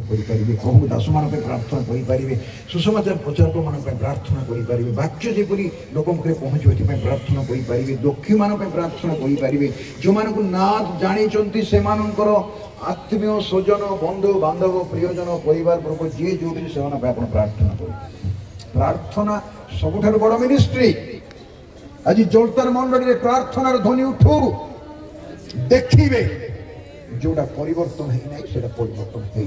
करें, प्रभु दास मान प्रार्थना करें, सुसमाचार प्रचारक मान प्रार्थना करें, वाक्य जेपरी लोक मुखे पहुँचो ये प्रार्थना करें, दुखी मान प्रार्थना करें, जो मान ना जानी से आत्मीय स्वजन बंधु बांधव प्रियजन परिवार प्रभु जी जो से प्रार्थना करें। प्रार्थना सबुठ बड़ मिनिस्ट्री। आज जोरदार मंडली प्रार्थनार ध्वनि उठू, देखिए जोटा परिवर्तन है सेटा परिवर्तन है।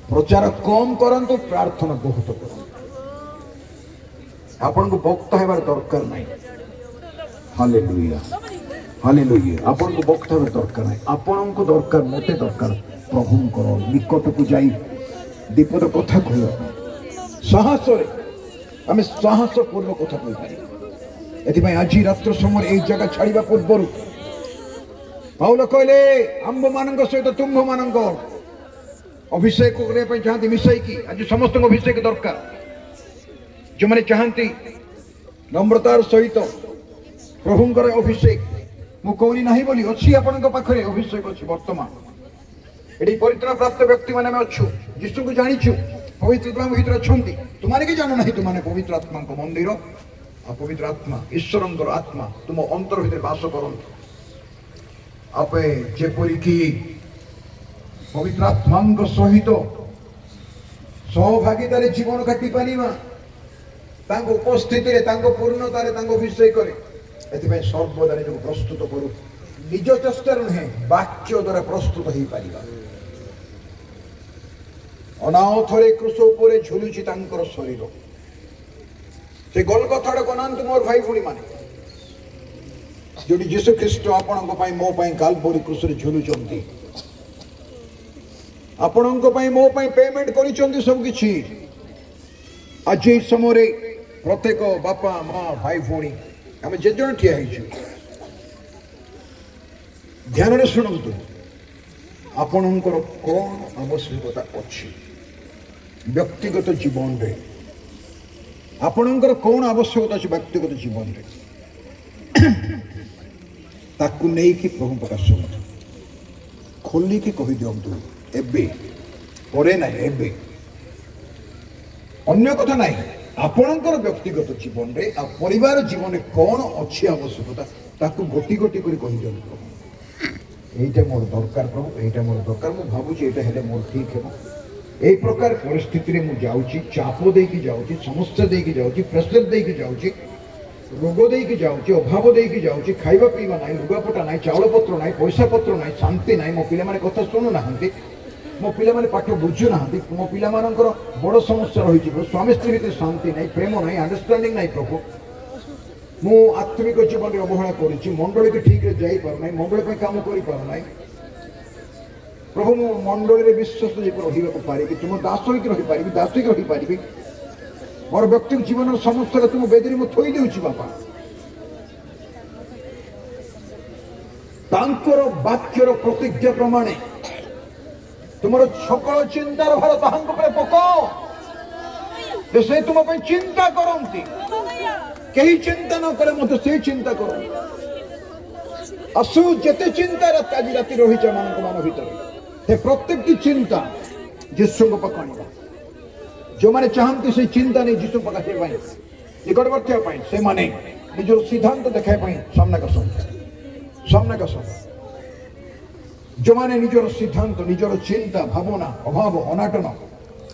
प्रचार कम करंतु, प्रार्थना बहुत करंतु। आपन को वक्ता हेबार दरकार नहीं। Hallelujah hallelujah. आपन को वक्ता हेबार दरकार नहीं। आपन को दरकार, मते दरकार प्रभु को निकट को जाई दीपद कथा कहवा साहस रे आमे साहस पूर्वक कथा कहि पारि। एथि आज रात्र समय ए जगह छाड़िबा पूर्व पाउल कहले आंब मान सहित तुम्भ मान अभिषेक करने चाहती मिसाई। आज समस्त अभिषेक दरकार। जो मैंने चाहती नम्रतार सहित प्रभुंकर अभिषेक मु कहनी ना बोली अच्छी आपण पाखे अभिषेक अच्छी। बर्तमान ये परित्राण प्राप्त व्यक्ति मैंने अच्छु जीशु को जानीचु पवित्र आत्मा भीतर अच्छा। तुम्हारे कि जानु ना तुमने पवित्र आत्मा मंदिर आ पवित्र आत्मा ईश्वर आत्मा तुम अंतर भीतर बास कर। आपे जेपरी की पवित्र आत्मा सहित सहभागितार जीवन काटी पारिबा उपस्थिति पूर्णता अभिषेक सर्वदा निज प्रस्तुत करू। निज चेष्टा नुहे वाक्य द्वारा प्रस्तुत हो पार। अनाथरे क्रूस उपरे झुलुची शरीर से गोलगथा बनातु मोर भाई भूणी माने जो जीशु ख्रीस्ट आपण मो कालवरी क्रूस झुलुचंती। आपण मो पेमेंट करिसंती सब किछि। आज समय प्रत्येक बापा माँ भाई भूणी आम जे जन ठिया ध्यान शुणु आपणकर कौन आवश्यकता अच्छी व्यक्तिगत जीवन रे। आपणकर कौन आवश्यकता अच्छी व्यक्तिगत जीवन रे ताकू नहीं कि प्रभु प्रकाश खोलिकी कही दिंतु एबे परे ना एबे अन्य कथा नहीं। आपणकर व्यक्तिगत जीवन रे आ परिवार जीवन में कौन अच्छी आवश्यकता ताकू गोटी गोटी कर कही दिंतु यहीटा मोर दरकार प्रभु यहीटा मोर दरकार मु भावुची एटा हेले मोर ठीक है। एई प्रकार परिस्थिति रे मु जाउची चाप देकी जाउची समस्या देकी जाउची प्रेशर देकी जाउची रोग देकी जाउची अभाव देकी जाउची खाइबा पीवा नाही लुगापटा नाही चाउल पत्र नाही पैसा पत्र नाही शांति नाही मो पिला माने कथा सुनु नाहंती मो पिला माने पाठ बुझु नाहंती मो पिला मानकर बड़ समस्या रही स्वामी स्त्री भीतर शांति नहीं प्रेम नहीं अंडरस्टैंडिंग नहीं प्रभु मु आत्मिक जीवन में अवहेला करुच्ची मंडली के ठीक रे जाई पार नहीं मंडली पे काम करि पार नहीं प्रभु मु मंडली रे विश्वास रहिबा को पारि कि तुम दास होई रहि पारि दास होई रहि पारि मोर व्यक्तिगत जीवन समस्या तुम बेदरी मु थोई देउची बापा तांकर वाक्यर प्रतिज्ञा प्रमाणे तुमर सकल चिंतार भार ताहांक पे पकाओ से तुम पे चिंता करंती कहीं चिंता न करे मत से चिंता करो असु जेते चिंता आज राति रही मान भीतर से प्रत्येक की चिंता जीशु को पकाणा जो मैंने चाहती से चिंता नहीं जीशु पकाशे निकटवर्ती से माने निजर सिद्धांत देखा सामना का सब जो मैंने निजर सिद्धांत निजर चिंता भावना अभाव अनाटन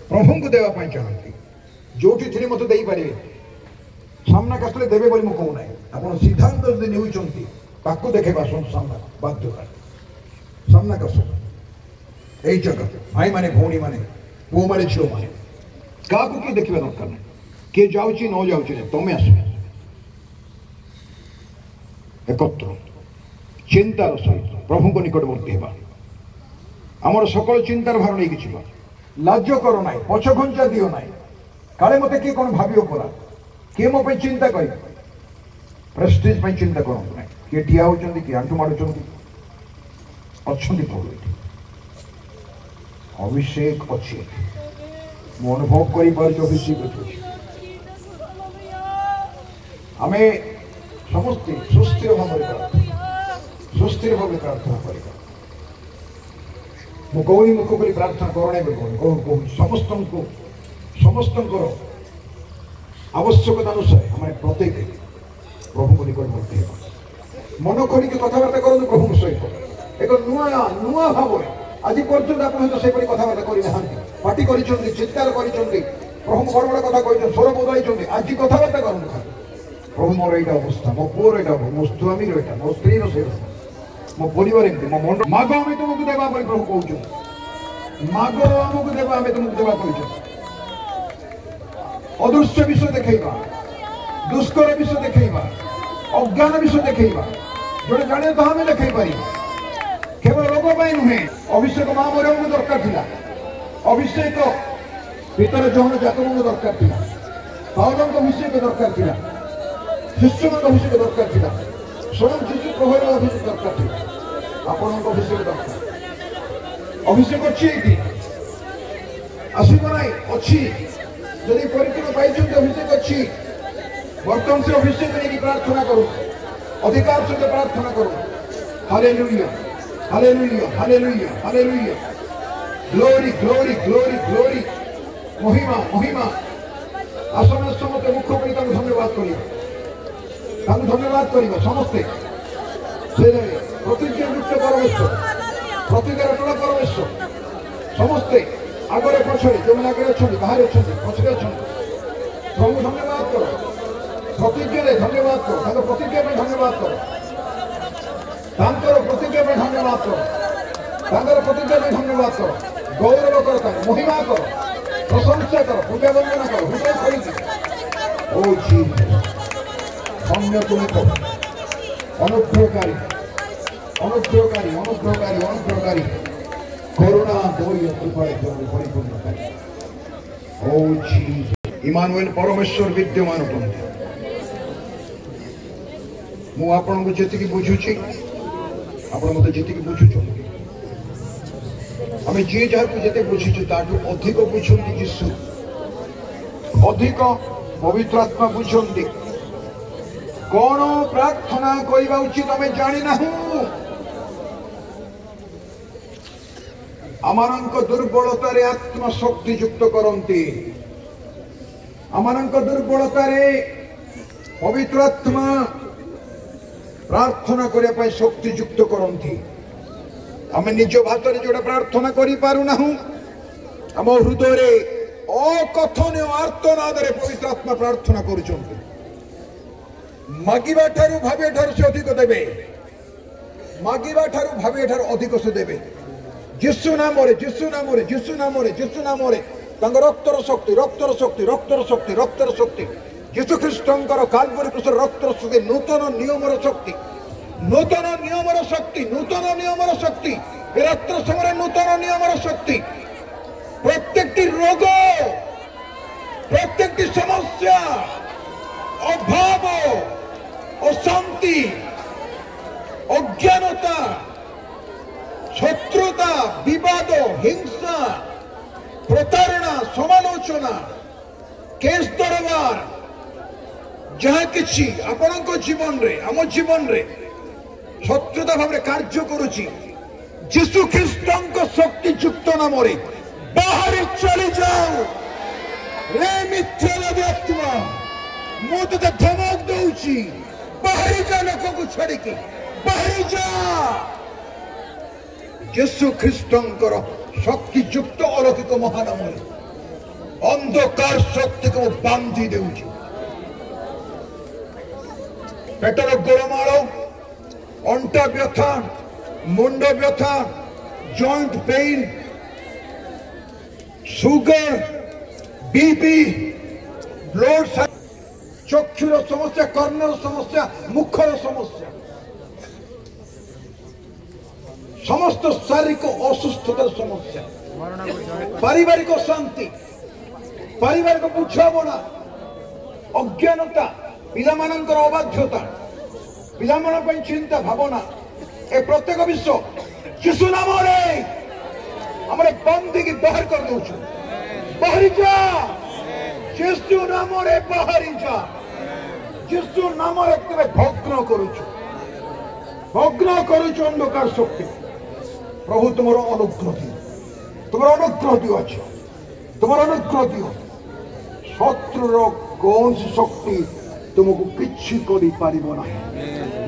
प्रभु को देवाई चाहती जो मत दे पारे सामना कसले देवे बोली मु कहू ना आप सिद्धांत नहीं देखेगा सामना बाध्यता सामना कस यही जगह भाई माने भौणी माने पुओ माने झील माने क्या किए देखा दरकार ना किए जाऊँगी न जाऊँगी तुम्हें आस एकत्र चिंतार सहित प्रभु को निकटवर्ती होगा आमर सकल चिंतार भार नहीं कि लाज कर ना पछ घंचा दियो ना काले मत किए कौन भाव परा किए मो चिंता कर प्रेस्टीज चिंता करते ना किए ठिया होती किए आंठू माड़ुंट अच्छा प्रभु अभिषेक अच्छी मु अनुभव कर अभिषेक अच्छी आम समस्ते सुस्थिर भाव प्रार्थना कर मु गौरी मुख कर प्रार्थना करूँ समस्त आवश्यकता अनुसार आम प्रत्येक प्रभु को निकटवर्ती मन खोल कथबार्ता करूँ प्रभु सहित एक नुआ नुआ भाव आज पर्यटन आप से कथबार्ता करना पार्टी कर चित्कार कर प्रभु बड़ बड़ कथा कही स्वर बदल आज कथबार्ता करूँ प्रभु मोर यहाँ अवस्था मो पुअर यहाँ मो स्वामी रहा मो स्त्री से मो परिवार एमती मो मन माग आम तुमको देवा प्रभु कहूँ माग आमको देवा आम तुमको देवा कह अदृश्य विषय देखा दुष्कर विषय देखा अज्ञान विषय देखा जो जाने तो आम देख पार केवल रोग नुहे अभिषेक माँ मरियम को दरकार था अभिषेक पितर जहन जातक को दरकार था पाउल अभिषेक दरकार था शिष्य अभिषेक दरकार था स्वयं शिशु प्रभु अभिषेक दरकार था आपण अभिषेक दरकार अभिषेक अच्छी आसब ना अच्छी जदि परिपूर्ण पाई अभिषेक अच्छी बर्तमान से अभिषेक नहीं प्रार्थना करूँ अधिकार सहित प्रार्थना करूँ hallelujah hallelujah hallelujah hallelujah glory glory glory glory महिमा महिमा आसन समस्त मुख कर धन्यवाद कर धन्यवाद कर समस्ते प्रतिज्ञा नृत्य परमेश्वर प्रतिज्ञा रचना परमेश्वर समस्ते आगे पछे जो आगे अच्छा बाहर अच्छा पछे अच्छा प्रभु धन्यवाद कर प्रतिज्ञा धन्यवाद कर प्रतिज्ञा में धन्यवाद कर प्रतिज्ञा में धन्यवाद कर प्रतिज्ञा में धन्यवाद कर गौरव कर महिमा कर प्रशंसा कर पूजा वंदना कर हृदय खोल ओ जी धन्य तुम अनुग्रहकारी अनुग्रहकारी अनुग्रहकारी अनुग्रहकारी करुणा दया कृपा परिपूर्णकारी ओ जी इमानुएल परमेश्वर विद्यमान करते मु आपण को जी बुझुची आपण मत जी बुझुच आम जी जहाँ को जिते बुझीचु ताठू अधिक बुझंती यीशु अधिक पवित्र आत्मा बुझंती कौन प्रार्थना करवा उचित आम जानी ना आमानंक दुर्बलता रे आत्मा शक्ति युक्त करती आमानंक दुर्बलता रे पवित्र आत्मा प्रार्थना करने शक्ति युक्त करती आम निज भाषा जोड़ा प्रार्थना करूना आम हृदय अकथनीय आर्तनाद पवित्र आत्मा प्रार्थना कर मागिबा ठारू भावे ठारू से अधिक देवे मागिबा ठारू भावे ठारू अधिक से देवे यीशु नाम रे यीशु नाम रे यीशु नाम रे यीशु नाम रे रक्तर शक्ति रक्तर शक्ति रक्तर शक्ति रक्तर शक्ति यीशु ख्रीष्टर काल्वरी क्रूसर रक्तर शक्ति नूतन नियमर शक्ति नूतन नियमर शक्ति नूतन नियमर शक्ति रात्र समय नूतन नियमर शक्ति प्रत्येक रोग प्रत्येक समस्या अभाव अशांति अज्ञानता शत्रुता विवाद हिंसा प्रतारणा समालोचना केस दरबार जहाँ किसी आपण जीवन रे आम जीवन रे शत्रुता भाव कार्य करुची यीशु ख्रीष्ट शक्ति युक्त नाम रे बाहर चली जाओ रे मिथ्यावादी आत्मा मु तुझे धमक दूची बाहरी जा लोक को छाड़ी बाहरी जा यीशु ख्रीष्टर शक्ति युक्त अलौकिक महानाम अंधकार शक्ति को बांधी देउची पेटर गोलमाल अंटा व्यथा मुंड व्यथा joint pain sugar BP blood चक्षुर समस्या कर्णर समस्या मुखर समस्या समस्त शारीरिक असुस्थतार समस्या पारिवारिक शांति पारिवारिक बुझामणा अज्ञानता पिलामानंकर अबाध्यता पिलामान चिंता भावना ए प्रत्येक विश्व यीशु नाम रे हमरे बंदी की बाहर कर दउछु बाहरी जा यीशु नाम रे बाहरी जा यीशु नाम रे तबे भग्न करूछु अंधकार शक्ति प्रभु तुमरो अनुग्रह তোমার অনুগ্রহ দিও, তোমার অনুগ্রহ দিও। শত্রুর কৌশি শক্তি তোমাকে কিছু করে পারিব না।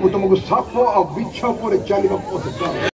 ମୁଁ ତୁମକୁ ସାପ ଆଉ ବିଛ ଉପରେ ଚାଲିବା ପଥେ